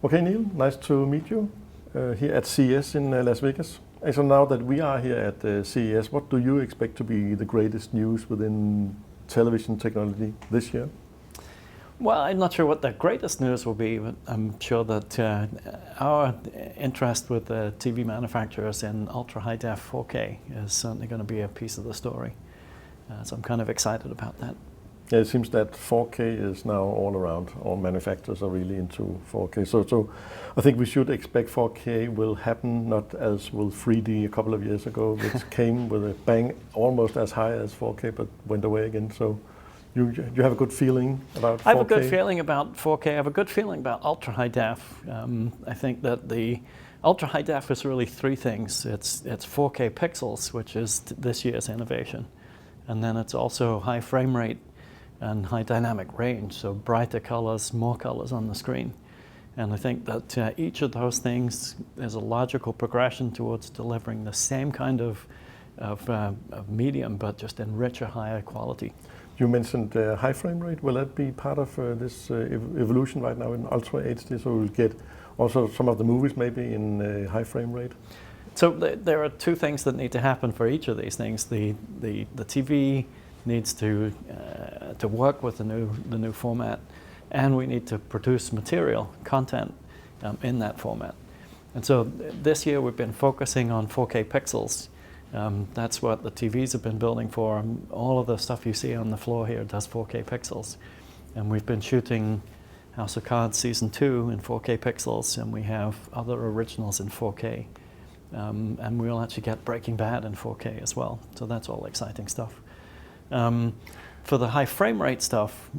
Okay, Neil, nice to meet you here at CES in Las Vegas. And so now that we are here at CES, what do you expect to be the greatest news within television technology this year? Well, I'm not sure what the greatest news will be, but I'm sure that our interest with the TV manufacturers in ultra-high def 4K is certainly going to be a piece of the story. So I'm kind of excited about that. Yeah, it seems that 4K is now all around. All manufacturers are really into 4K. So I think we should expect 4K will happen, not as with 3D a couple of years ago, which came with a bang almost as high as 4K, but went away again. So you have a good feeling about 4K? I have a good feeling about 4K. I have a good feeling about ultra-high def. I think that the ultra-high def is really three things. It's 4K pixels, which is this year's innovation. And then it's also high frame rate and high dynamic range, so brighter colors, more colors on the screen. And I think that each of those things is a logical progression towards delivering the same kind of medium, but just in richer, higher quality. You mentioned high frame rate. Will that be part of this evolution right now in Ultra HD? So we'll get also some of the movies maybe in high frame rate? So there are two things that need to happen for each of these things. The TV needs to work with the new format, and we need to produce material, content in that format. And so this year we've been focusing on 4K pixels. That's what the TVs have been building for. All of the stuff you see on the floor here does 4K pixels. And we've been shooting House of Cards Season 2 in 4K pixels, and we have other originals in 4K. And we'll actually get Breaking Bad in 4K as well. So that's all exciting stuff. For the high frame rate stuff,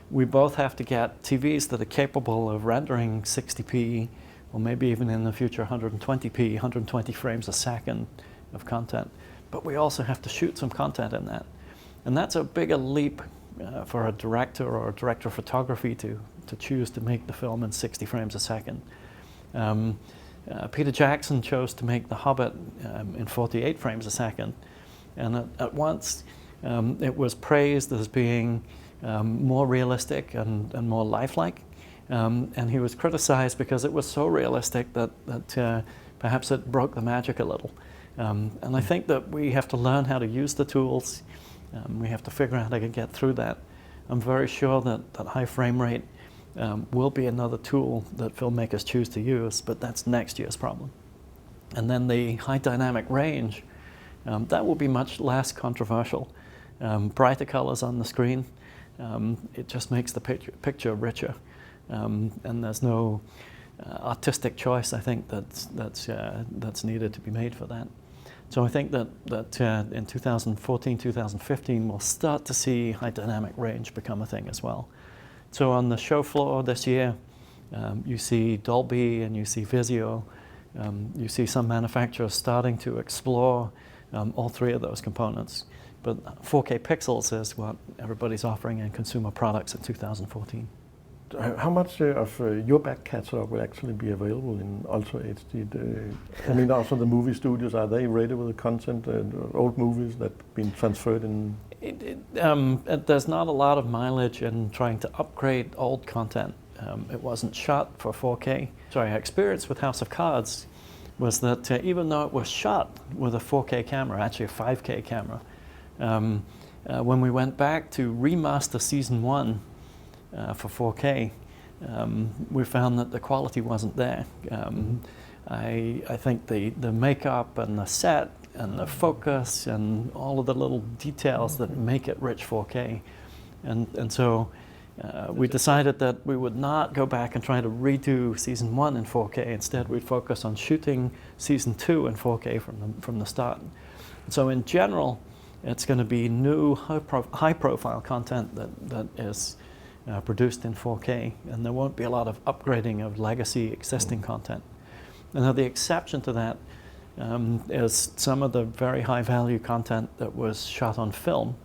we both have to get TVs that are capable of rendering 60p, or maybe even in the future 120p, 120 frames a second of content. But we also have to shoot some content in that. And that's a bigger leap for a director or a director of photography to choose to make the film in 60 frames a second. Peter Jackson chose to make The Hobbit in 48 frames a second. And at once, it was praised as being more realistic and more lifelike. And he was criticized because it was so realistic that perhaps it broke the magic a little. And I think that we have to learn how to use the tools. We have to figure out how to get through that. I'm very sure that high frame rate will be another tool that filmmakers choose to use, but that's next year's problem. And then the high dynamic range, that will be much less controversial. Brighter colors on the screen, it just makes the picture richer. And there's no artistic choice, I think, that's needed to be made for that. So I think that in 2014, 2015, we'll start to see high dynamic range become a thing as well. So on the show floor this year, you see Dolby and you see Vizio. You see some manufacturers starting to explore all three of those components. But 4K pixels is what everybody's offering in consumer products in 2014. How much of your back catalog will actually be available in Ultra HD? I mean, also the movie studios, are they ready with the content, old movies that have been transferred in? There's not a lot of mileage in trying to upgrade old content. It wasn't shot for 4K. Our experience with House of Cards was that even though it was shot with a 4K camera, actually a 5K camera, when we went back to remaster Season 1 for 4K, we found that the quality wasn't there. I think the makeup and the set and the focus and all of the little details that make it rich 4K. And so we decided that we would not go back and try to redo Season 1 in 4K. Instead, we'd focus on shooting Season 2 in 4K from the start. So in general, it's going to be new high-profile content that is produced in 4K, and there won't be a lot of upgrading of legacy existing content. And now the exception to that is some of the very high-value content that was shot on film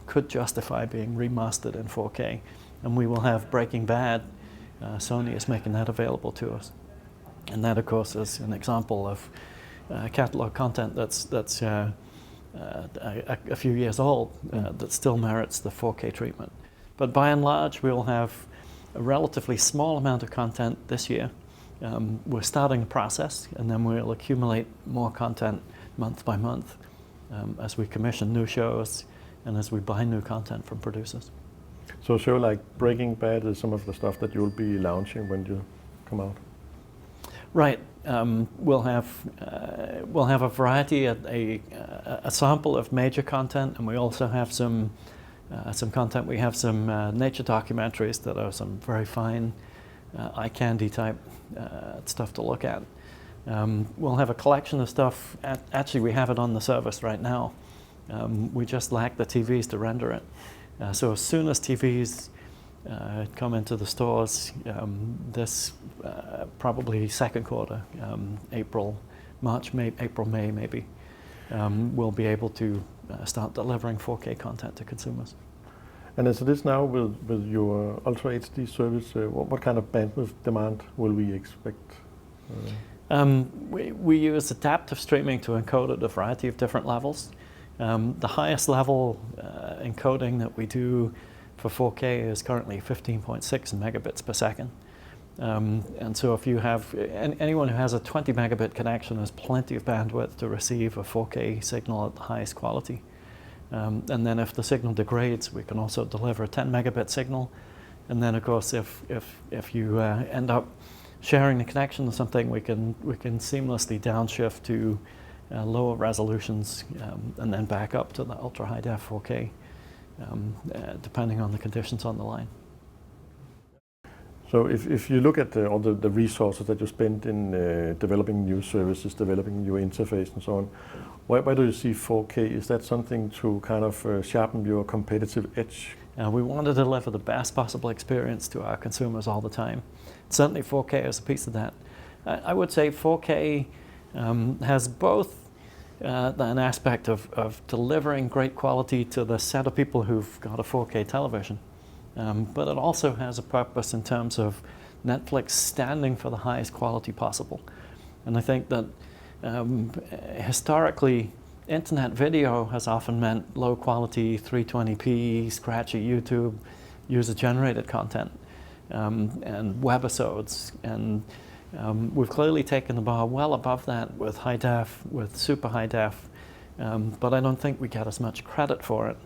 could justify being remastered in 4K. And we will have Breaking Bad. Sony is making that available to us. And that, of course, is an example of catalog content that's a few years old that still merits the 4K treatment. But by and large, we'll have a relatively small amount of content this year. We're starting the process, and then we'll accumulate more content month by month as we commission new shows and as we buy new content from producers. So a show like Breaking Bad is some of the stuff that you'll be launching when you come out? Right. We'll have a variety, a sample of major content, and we also have some content. We have some nature documentaries that are some very fine eye candy type stuff to look at. We'll have a collection of stuff. Actually, we have it on the service right now. We just lack the TVs to render it. So as soon as TVs come into the stores, this probably second quarter, April, May maybe, we'll be able to start delivering 4K content to consumers. And as it is now with your Ultra HD service, what kind of bandwidth demand will we expect? We use adaptive streaming to encode at a variety of different levels. The highest level encoding that we do for 4K is currently 15.6 megabits per second. And so if you have, anyone who has a 20 megabit connection has plenty of bandwidth to receive a 4K signal at the highest quality. And then if the signal degrades, we can also deliver a 10 megabit signal. And then of course, if you end up sharing the connection to something, we can seamlessly downshift to lower resolutions and then back up to the ultra high def 4K, depending on the conditions on the line. So if you look at all the resources that you spend in developing new services, developing your interface and so on, why do you see 4K? Is that something to kind of sharpen your competitive edge? We want to deliver the best possible experience to our consumers all the time. Certainly 4K is a piece of that. I would say 4K has both an aspect of delivering great quality to the set of people who've got a 4K television. But it also has a purpose in terms of Netflix standing for the highest quality possible. And I think that historically, internet video has often meant low quality 320p, scratchy YouTube, user-generated content, and webisodes. And we've clearly taken the bar well above that with high def, with super high def, but I don't think we get as much credit for it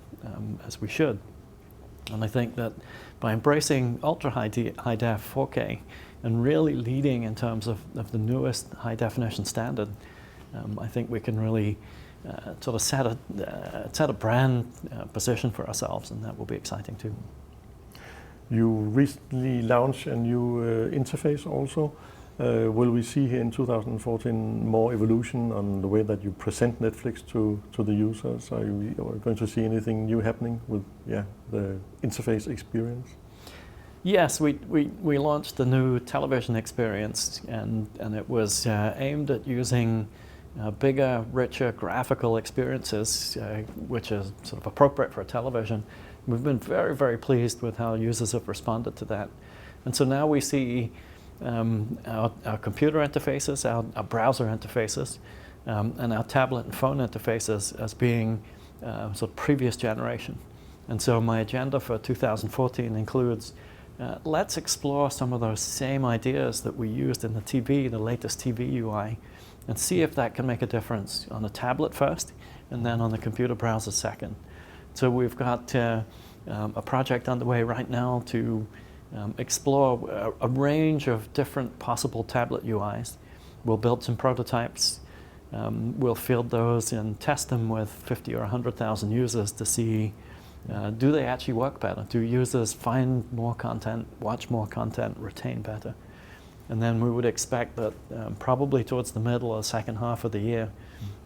as we should. And I think that by embracing ultra high def 4K and really leading in terms of the newest high definition standard, I think we can really sort of set a brand position for ourselves, and that will be exciting too. You recently launched a new interface also. Will we see here in 2014 more evolution on the way that you present Netflix to the users? Are you going to see anything new happening with the interface experience? Yes, we launched the new television experience, and it was aimed at using bigger, richer graphical experiences, which is sort of appropriate for a television. We've been very, very pleased with how users have responded to that. And so now we see our computer interfaces, our browser interfaces, and our tablet and phone interfaces as being sort of previous generation. And so my agenda for 2014 includes let's explore some of those same ideas that we used in the TV, the latest TV UI, and see if that can make a difference on the tablet first and then on the computer browser second. So we've got a project underway right now to explore a range of different possible tablet UIs. We'll build some prototypes. We'll field those and test them with 50 or 100,000 users to see do they actually work better? Do users find more content, watch more content, retain better? And then we would expect that probably towards the middle or second half of the year,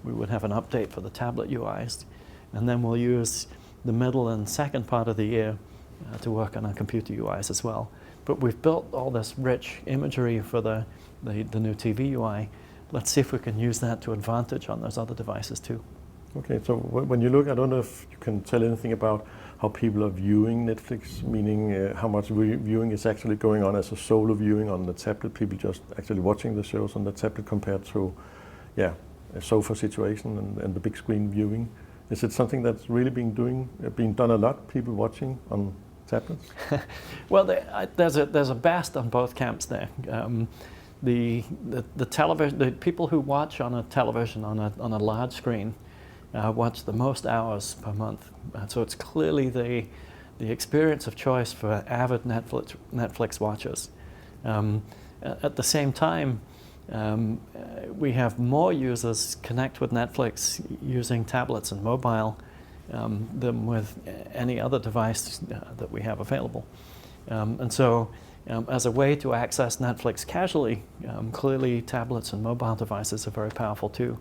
we would have an update for the tablet UIs. And then we'll use the middle and second part of the year to work on our computer UIs as well. But we've built all this rich imagery for the new TV UI. Let's see if we can use that to advantage on those other devices too. Okay, so when you look, I don't know if you can tell anything about how people are viewing Netflix, meaning how much viewing is actually going on as a solo viewing on the tablet, people just actually watching the shows on the tablet compared to a sofa situation and the big screen viewing. Is it something that's really being done a lot, people watching on tablets? Well, there's a best on both camps there. The television, the people who watch on a television on a large screen watch the most hours per month. So it's clearly the experience of choice for avid Netflix watchers. At the same time, we have more users connect with Netflix using tablets and mobile than with any other device that we have available. And so as a way to access Netflix casually, clearly tablets and mobile devices are very powerful too.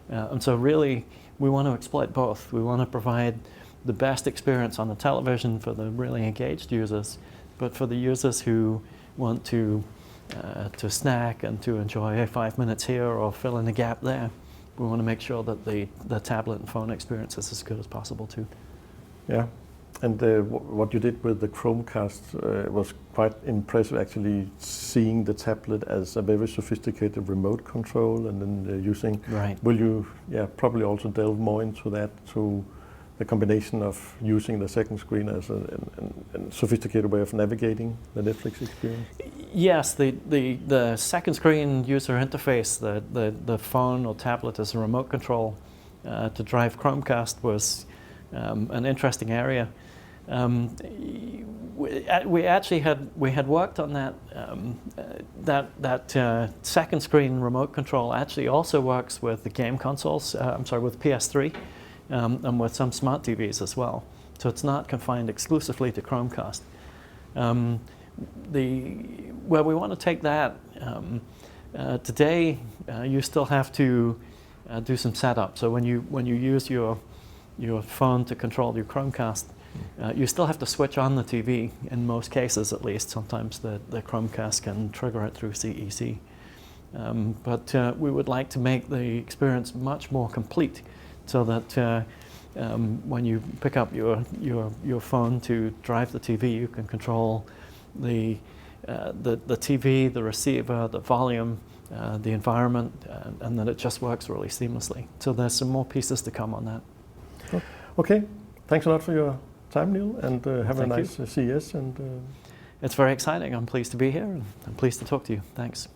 And so really, we want to exploit both. We want to provide the best experience on the television for the really engaged users, but for the users who want to snack and to enjoy 5 minutes here or fill in a gap there, we want to make sure that the tablet and phone experience is as good as possible too. Yeah, and what you did with the Chromecast was quite impressive, actually seeing the tablet as a very sophisticated remote control and then using... Right. Will you probably also delve more into that, to the combination of using the second screen as a sophisticated way of navigating the Netflix experience? Yes, the second screen user interface, the phone or tablet as a remote control to drive Chromecast was an interesting area. We actually had worked on that second screen remote control actually also works with the game consoles. With PS3 and with some smart TVs as well. So it's not confined exclusively to Chromecast. Where we want to take that today, you still have to do some setup. So when you use your phone to control your Chromecast, you still have to switch on the TV in most cases, at least. Sometimes the Chromecast can trigger it through CEC. But we would like to make the experience much more complete, so that when you pick up your phone to drive the TV, you can control the TV, the receiver, the volume, the environment, and that it just works really seamlessly. So there's some more pieces to come on that. Okay, thanks a lot for your time, Neil, and have a nice CES. And it's very exciting. I'm pleased to be here, and I'm pleased to talk to you. Thanks.